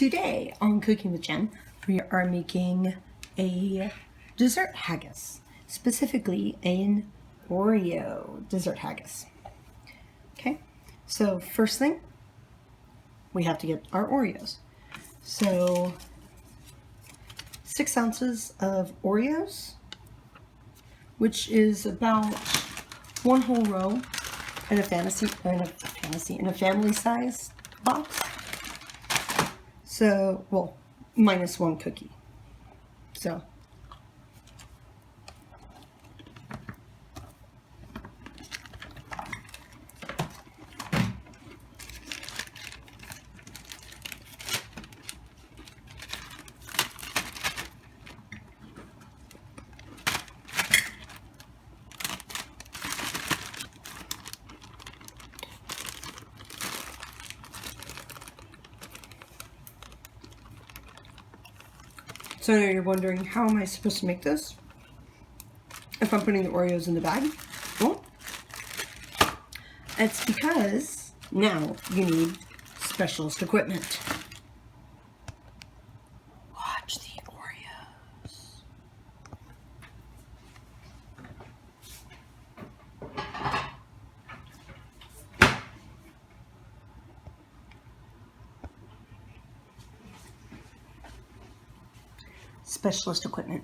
Today on Cooking with Jen, we are making a dessert haggis, specifically an Oreo dessert haggis. Okay, so first thing, we have to get our Oreos. So 6 ounces of Oreos, which is about 1 whole row in a family size box. So, well, minus 1 cookie. So, So now you're wondering, how am I supposed to make this if I'm putting the Oreos in the bag? Well, it's because now you need specialist equipment. Watch the Oreos. Specialist equipment.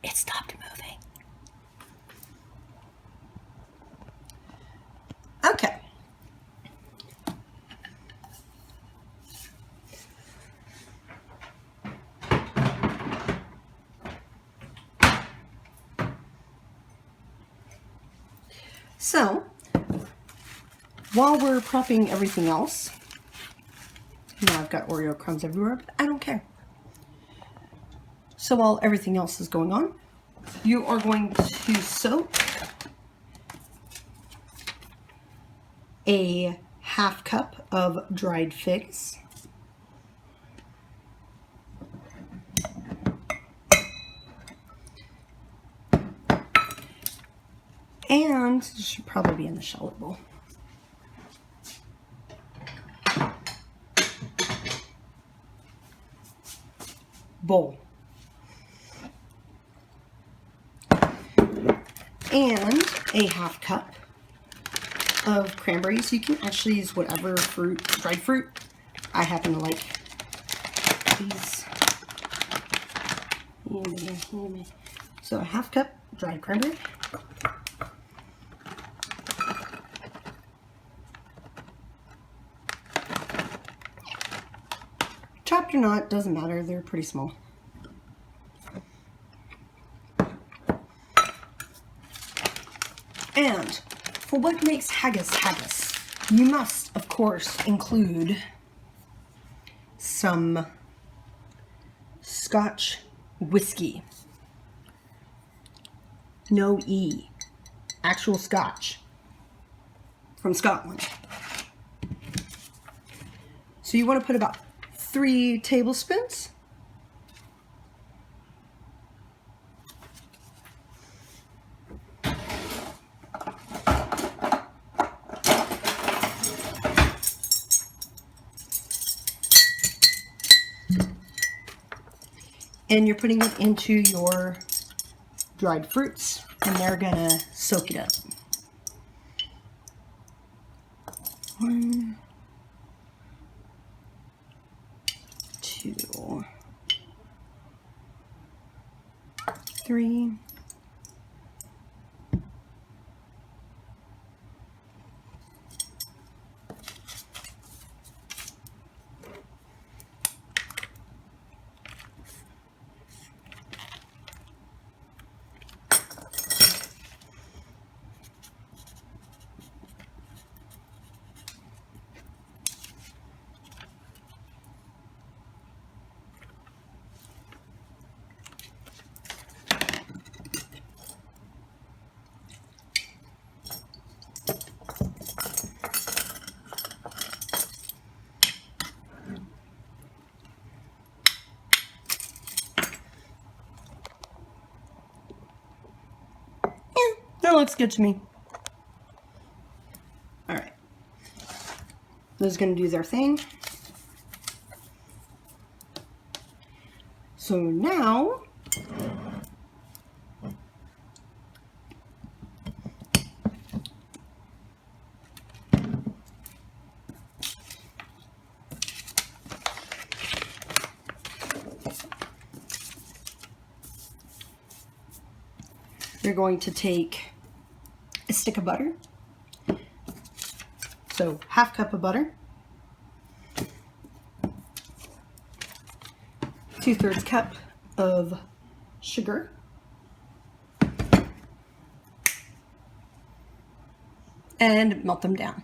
It stopped moving. Okay. So, while we're prepping everything else, now I've got Oreo crumbs everywhere, but I don't care. So while everything else is going on, you are going to soak a ½ cup of dried figs, and it should probably be in the shallot bowl. And a ½ cup of cranberries. You can actually use whatever fruit, dried fruit. I happen to like these. So a ½ cup dried cranberry. Chopped or not, doesn't matter, they're pretty small. And for what makes haggis haggis, you must, of course, include some Scotch whiskey. No E. Actual Scotch. From Scotland. So you want to put about 3 tablespoons. And you're putting it into your dried fruits, and they're gonna soak it up. 1, 2, 3. That looks good to me. All right. Those are going to do their thing. So now, you're going to take a stick of butter. So 1/2 cup of butter, 2/3 cup of sugar, and melt them down.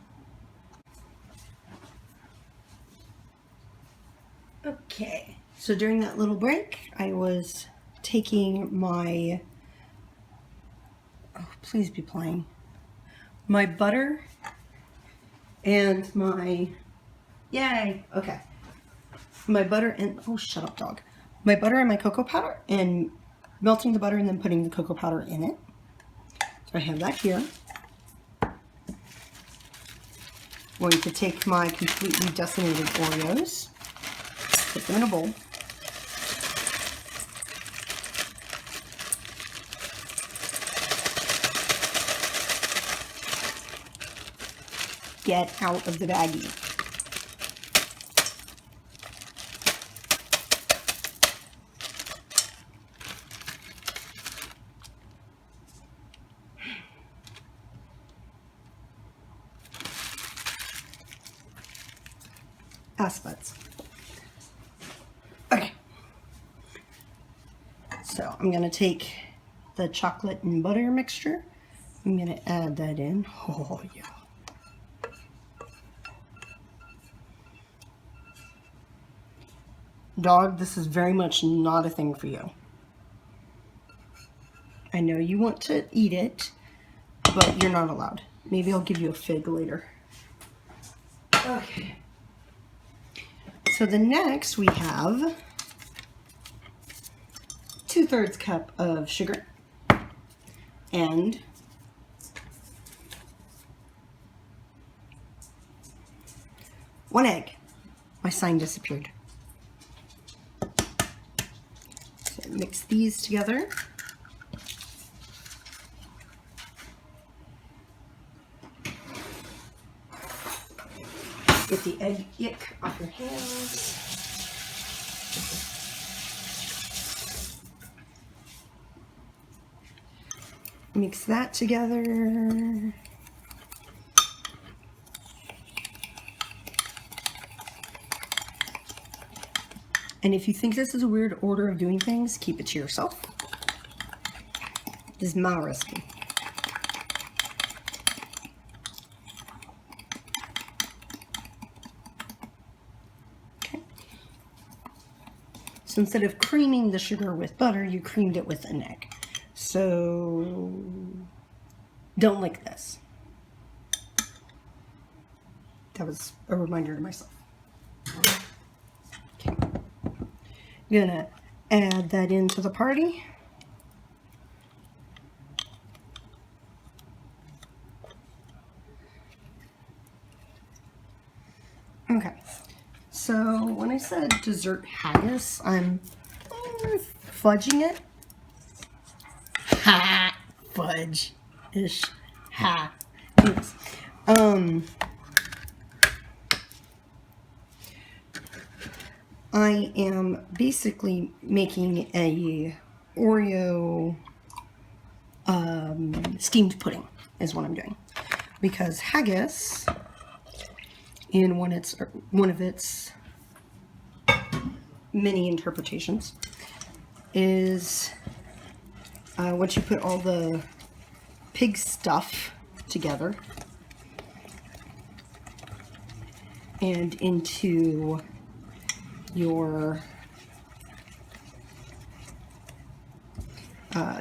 Okay, so during that little break, I was taking my, oh, please be playing, my butter and my, yay, okay, my butter and, oh, shut up, dog. My butter and my cocoa powder, and melting the butter and then putting the cocoa powder in it. So I have that here. I'm going to take my completely decimated Oreos, put them in a bowl. Get out of the baggie. Aspets. Okay. So I'm going to take the chocolate and butter mixture. I'm going to add that in. Oh, yeah. Dog, this is very much not a thing for you. I know you want to eat it, but you're not allowed. Maybe I'll give you a fig later. Okay. So the next we have 2/3 cup of sugar and 1 egg. My sign disappeared. So mix these together. Get the egg yolk off your hands. Mix that together. And if you think this is a weird order of doing things, keep it to yourself. This is my recipe. So instead of creaming the sugar with butter, you creamed it with an egg. So don't lick this. That was a reminder to myself. Okay. I'm gonna add that into the party. Okay. So when I said dessert haggis, I'm fudging it. Ha! Fudge-ish. Ha. Anyways, I am basically making a Oreo steamed pudding is what I'm doing. Because haggis, in one of its many interpretations, is once you put all the pig stuff together and into your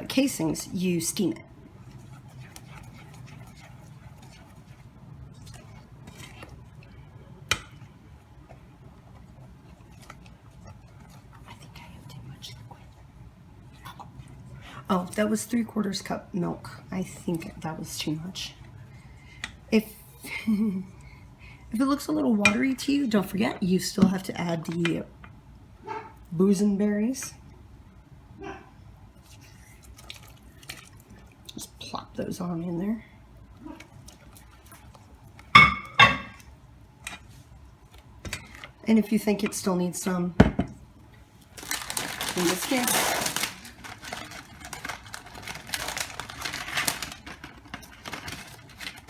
casings, you steam it. Oh, that was 3/4 cup milk. I think that was too much. If if it looks a little watery to you, don't forget you still have to add the boysenberries. Just plop those on in there. And if you think it still needs some, in this case,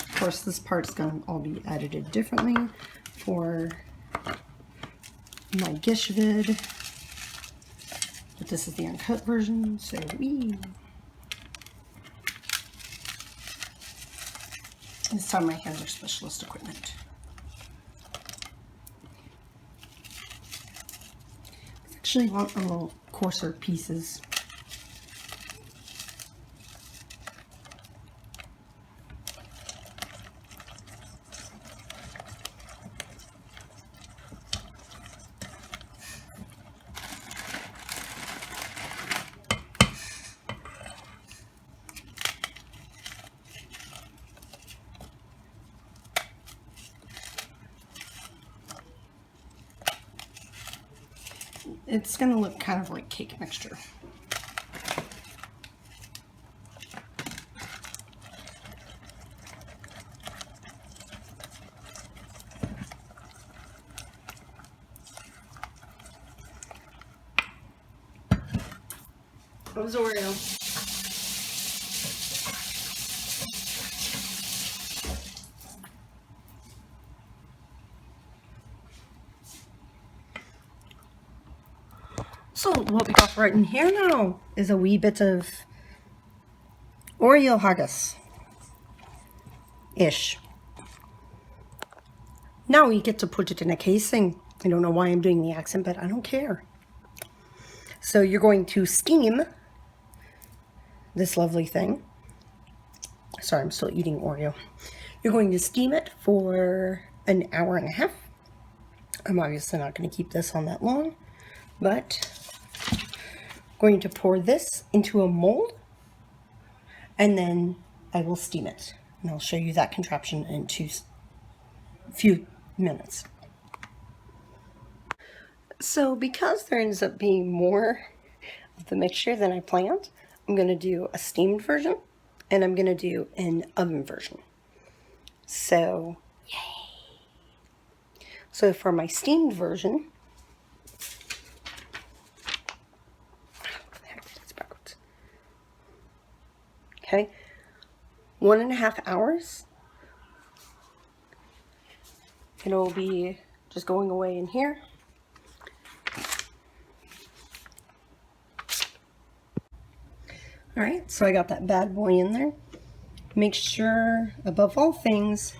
of course, this part's going to all be edited differently for my Gish vid, but this is the uncut version, so this time my hands are specialist equipment. I actually want a little coarser pieces. It's going to look kind of like cake mixture. That was Oreo. So what we got right in here now is a wee bit of Oreo Haggis-ish. Now we get to put it in a casing. I don't know why I'm doing the accent, but I don't care. So you're going to steam this lovely thing. Sorry, I'm still eating Oreo. You're going to steam it for an hour and a half. I'm obviously not going to keep this on that long, but going to pour this into a mold, and then I will steam it. And I'll show you that contraption in a few minutes. So because there ends up being more of the mixture than I planned, I'm going to do a steamed version, and I'm going to do an oven version. So, yay! So for my steamed version, okay, 1.5 hours. It'll be just going away in here. All right, so I got that bad boy in there. Make sure, above all things,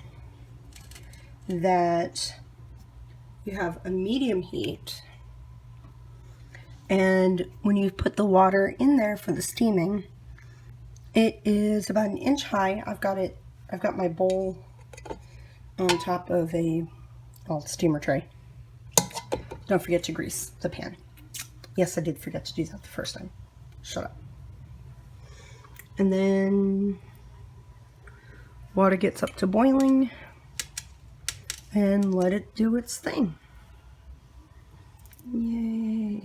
that you have a medium heat. And when you put the water in there for the steaming, it is about 1 inch high. I've got my bowl on top of a steamer tray. Don't forget to grease the pan. Yes, I did forget to do that the first time. Shut up. And then water gets up to boiling, and let it do its thing. Yay.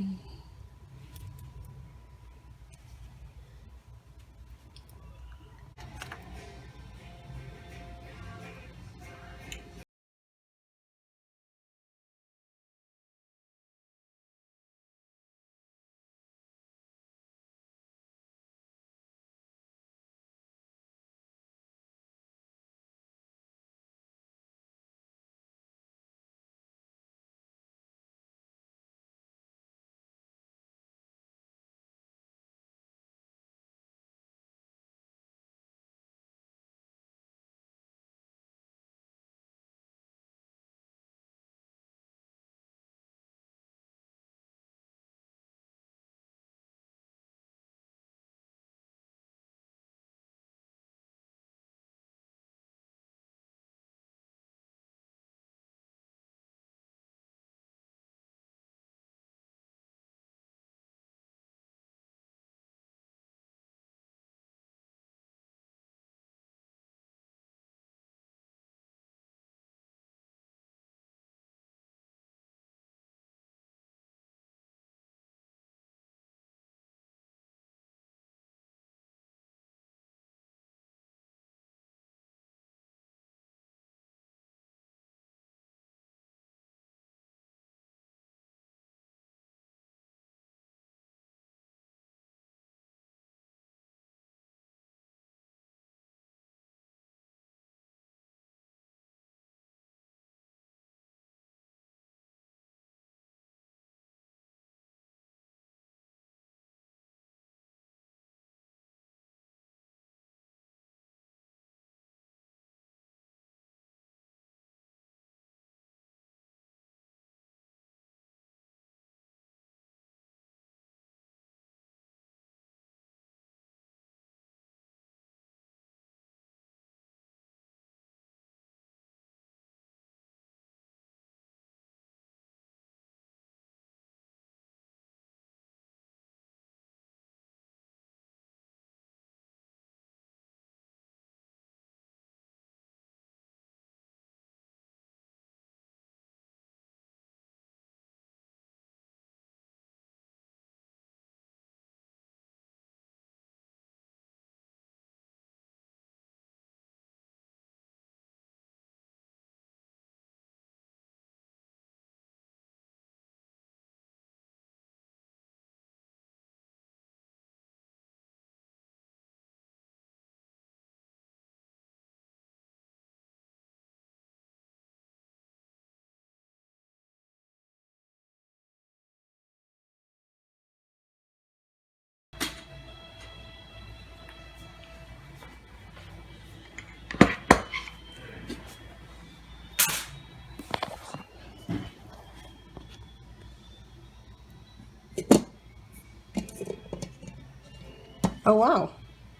Oh wow,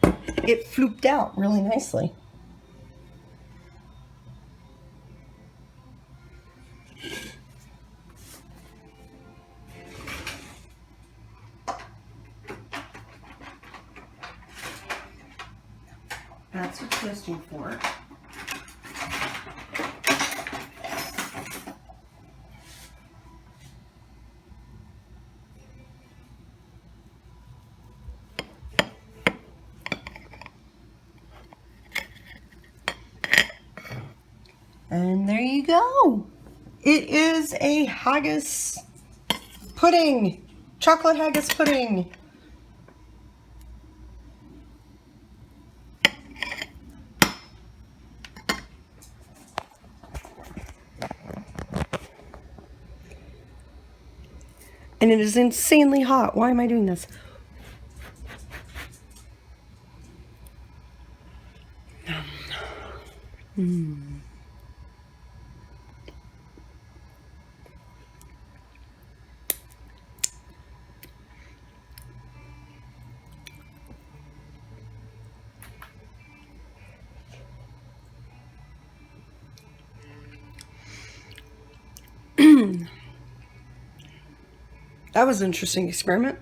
it flooped out really nicely. That's what twisting for. And there you go. It is a haggis pudding, chocolate haggis pudding. And it is insanely hot. Why am I doing this? That was an interesting experiment.